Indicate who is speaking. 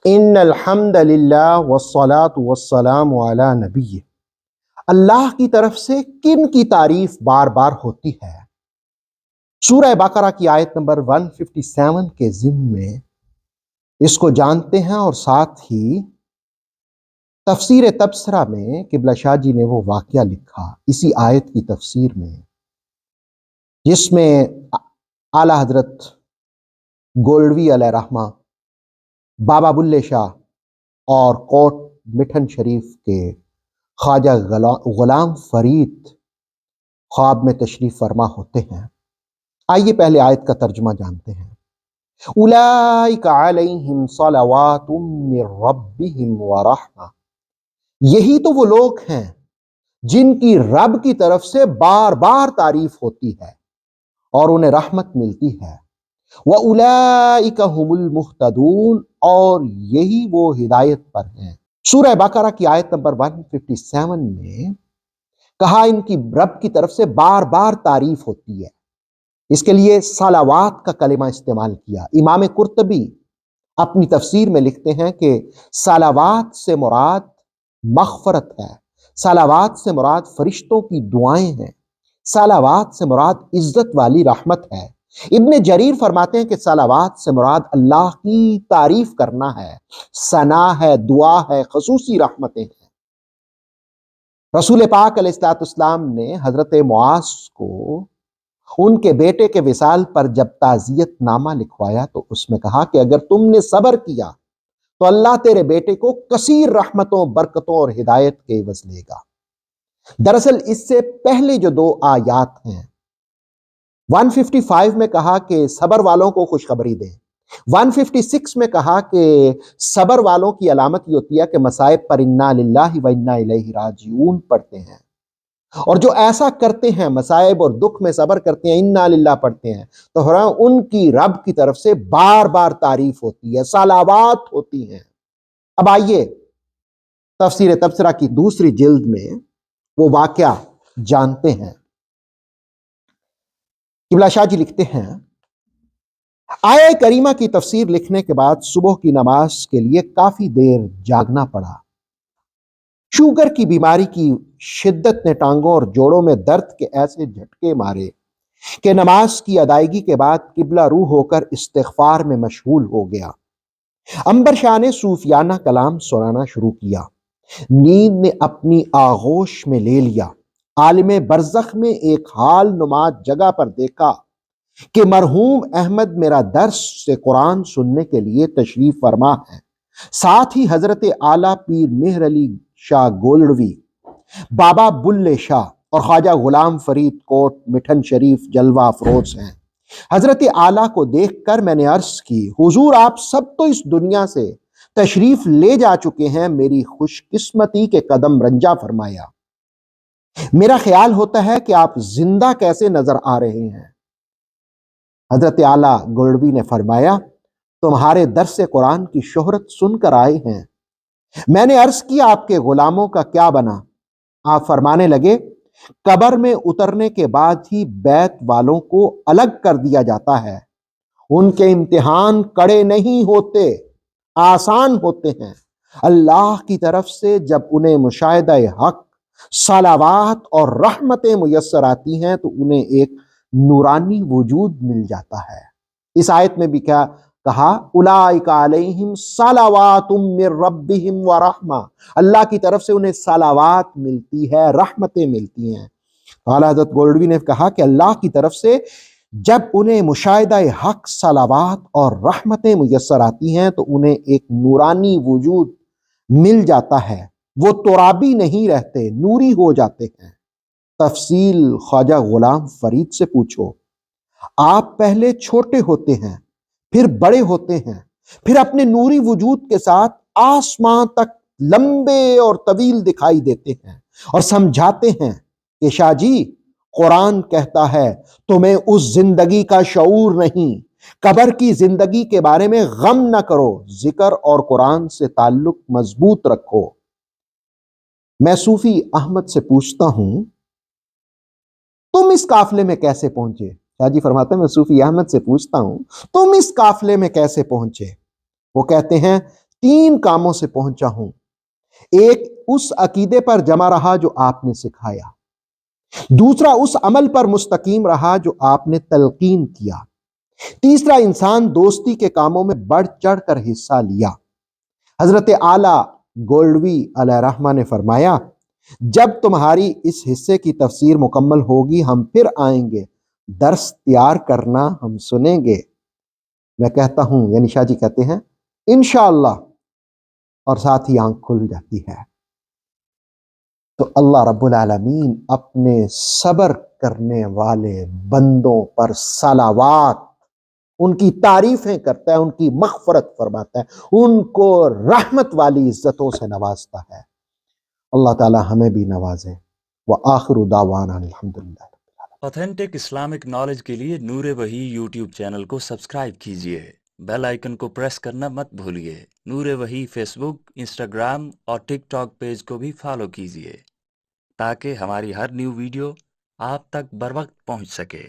Speaker 1: ان الحمد للہ والصلاۃ والسلام علی نبی۔ اللہ کی طرف سے کن کی تعریف بار بار ہوتی ہے؟ سورہ بقرہ کی آیت نمبر 157 کے ضمن میں اس کو جانتے ہیں، اور ساتھ ہی تفسیر تبصرہ میں قبلہ شاہ جی نے وہ واقعہ لکھا اسی آیت کی تفسیر میں، جس میں اعلی حضرت گولڈوی علیہ رحمہ، بابا بلے شاہ اور کوٹ مٹھن شریف کے خواجہ غلام فرید خواب میں تشریف فرما ہوتے ہیں۔ آئیے پہلے آیت کا ترجمہ جانتے ہیں۔ اولئک علیہم صلوات من ربہم ورحمہ، یہی تو وہ لوگ ہیں جن کی رب کی طرف سے بار بار تعریف ہوتی ہے اور انہیں رحمت ملتی ہے۔ وَأُولَئِكَ هُمُ الْمُهْتَدُونَ، اور یہی وہ ہدایت پر ہیں۔ سورہ بقرہ کی آیت نمبر 157 میں کہا ان کی رب کی طرف سے بار بار تعریف ہوتی ہے، اس کے لیے صلوات کا کلمہ استعمال کیا۔ امام قرطبی اپنی تفسیر میں لکھتے ہیں کہ صلوات سے مراد مغفرت ہے، صلوات سے مراد فرشتوں کی دعائیں ہیں، صلوات سے مراد عزت والی رحمت ہے۔ ابن جریر فرماتے ہیں کہ صلوات سے مراد اللہ کی تعریف کرنا ہے، ثنا ہے، دعا ہے، خصوصی رحمتیں ہیں۔ رسول پاک علیہ الصلوۃ والسلام نے حضرت معاذ کو ان کے بیٹے کے وصال پر جب تعزیت نامہ لکھوایا تو اس میں کہا کہ اگر تم نے صبر کیا تو اللہ تیرے بیٹے کو کثیر رحمتوں، برکتوں اور ہدایت کے عوض لے گا۔ دراصل اس سے پہلے جو دو آیات ہیں، 155 میں کہا کہ صبر والوں کو خوشخبری دیں، 156 میں کہا کہ صبر والوں کی علامت یہ ہوتی ہے کہ مصائب پر انا للہ و انا الیہ راجعون پڑھتے ہیں، اور جو ایسا کرتے ہیں، مصائب اور دکھ میں صبر کرتے ہیں، انا للہ پڑھتے ہیں، تو ان کی رب کی طرف سے بار بار تعریف ہوتی ہے، صلوات ہوتی ہیں۔ اب آئیے تفسیر تبصرہ کی دوسری جلد میں وہ واقعہ جانتے ہیں۔ قبلہ شاہ جی لکھتے ہیں، آیہ کریمہ کی تفسیر لکھنے کے بعد صبح کی نماز کے لیے کافی دیر جاگنا پڑا۔ شوگر کی بیماری کی شدت نے ٹانگوں اور جوڑوں میں درد کے ایسے جھٹکے مارے کہ نماز کی ادائیگی کے بعد قبلہ روح ہو کر استغفار میں مشغول ہو گیا۔ عنبر شاہ نے صوفیانہ کلام سنانا شروع کیا۔ نیند نے اپنی آغوش میں لے لیا۔ عالم برزخ میں ایک حال نما جگہ پر دیکھا کہ مرحوم احمد میرا درس سے قرآن سننے کے لیے تشریف فرما ہے۔ ساتھ ہی حضرت اعلیٰ پیر مہر علی شاہ گولڈوی، بابا بلے شاہ اور خواجہ غلام فرید کوٹ مٹھن شریف جلوہ افروز ہیں۔ حضرت اعلیٰ کو دیکھ کر میں نے عرض کی، حضور آپ سب تو اس دنیا سے تشریف لے جا چکے ہیں، میری خوش قسمتی کے قدم رنجا فرمایا۔ میرا خیال ہوتا ہے کہ آپ زندہ کیسے نظر آ رہے ہیں؟ حضرت اعلیٰ گولڈوی نے فرمایا، تمہارے درس قرآن کی شہرت سن کر آئے ہیں۔ میں نے عرض کیا آپ کے غلاموں کا کیا بنا؟ آپ فرمانے لگے، قبر میں اترنے کے بعد ہی بیت والوں کو الگ کر دیا جاتا ہے، ان کے امتحان کڑے نہیں ہوتے، آسان ہوتے ہیں۔ اللہ کی طرف سے جب انہیں مشاہدہ حق، صلوات اور رحمتیں میسر آتی ہیں تو انہیں ایک نورانی وجود مل جاتا ہے۔ اس آیت میں بھی کیا کہا؟ اولئک علیہم صلوات من ربہم ورحمہ، اللہ کی طرف سے انہیں صلوات ملتی ہے، رحمتیں ملتی ہیں۔ اعلیٰ حضرت گولڈوی نے کہا کہ اللہ کی طرف سے جب انہیں مشاہدہ حق، صلوات اور رحمتیں میسر آتی ہیں تو انہیں ایک نورانی وجود مل جاتا ہے، وہ ترابی نہیں رہتے، نوری ہو جاتے ہیں۔ تفصیل خواجہ غلام فرید سے پوچھو، آپ پہلے چھوٹے ہوتے ہیں، پھر بڑے ہوتے ہیں، پھر اپنے نوری وجود کے ساتھ آسمان تک لمبے اور طویل دکھائی دیتے ہیں اور سمجھاتے ہیں کہ شاہ جی قرآن کہتا ہے تمہیں اس زندگی کا شعور نہیں، قبر کی زندگی کے بارے میں غم نہ کرو، ذکر اور قرآن سے تعلق مضبوط رکھو۔ میں صوفی احمد سے پوچھتا ہوں، تم اس قافلے میں کیسے پہنچے؟ شاہ جی فرماتے ہیں، میں صوفی احمد سے پوچھتا ہوں تم اس قافلے میں کیسے پہنچے؟ وہ کہتے ہیں 3 کاموں سے پہنچا ہوں۔ ایک، اس عقیدے پر جمع رہا جو آپ نے سکھایا۔ دوسرا، اس عمل پر مستقیم رہا جو آپ نے تلقین کیا۔ تیسرا، انسان دوستی کے کاموں میں بڑھ چڑھ کر حصہ لیا۔ حضرت اعلیٰ گولڈوی علیہ رحمہ نے فرمایا، جب تمہاری اس حصے کی تفسیر مکمل ہوگی ہم پھر آئیں گے، درس تیار کرنا، ہم سنیں گے۔ میں کہتا ہوں، یعنی شاہ جی کہتے ہیں انشاءاللہ، اور ساتھ ہی آنکھ کھل جاتی ہے۔ تو اللہ رب العالمین اپنے صبر کرنے والے بندوں پر صلوات، ان کی تعریفیں کرتا ہے، ان کی مغفرت فرماتا ہے، ان کو رحمت والی عزتوں سے نوازتا ہے۔ اللہ تعالی ہمیں بھی نوازے۔ وآخر دعوانا الحمدللہ۔
Speaker 2: اوتھینٹک اسلامک نالج کے لیے نور وحی یوٹیوب چینل کو سبسکرائب کیجئے، بیل آئیکن کو پریس کرنا مت بھولیے۔ نور وحی فیس بک، انسٹاگرام اور ٹک ٹاک پیج کو بھی فالو کیجئے تاکہ ہماری ہر نیو ویڈیو آپ تک بر وقت پہنچ سکے۔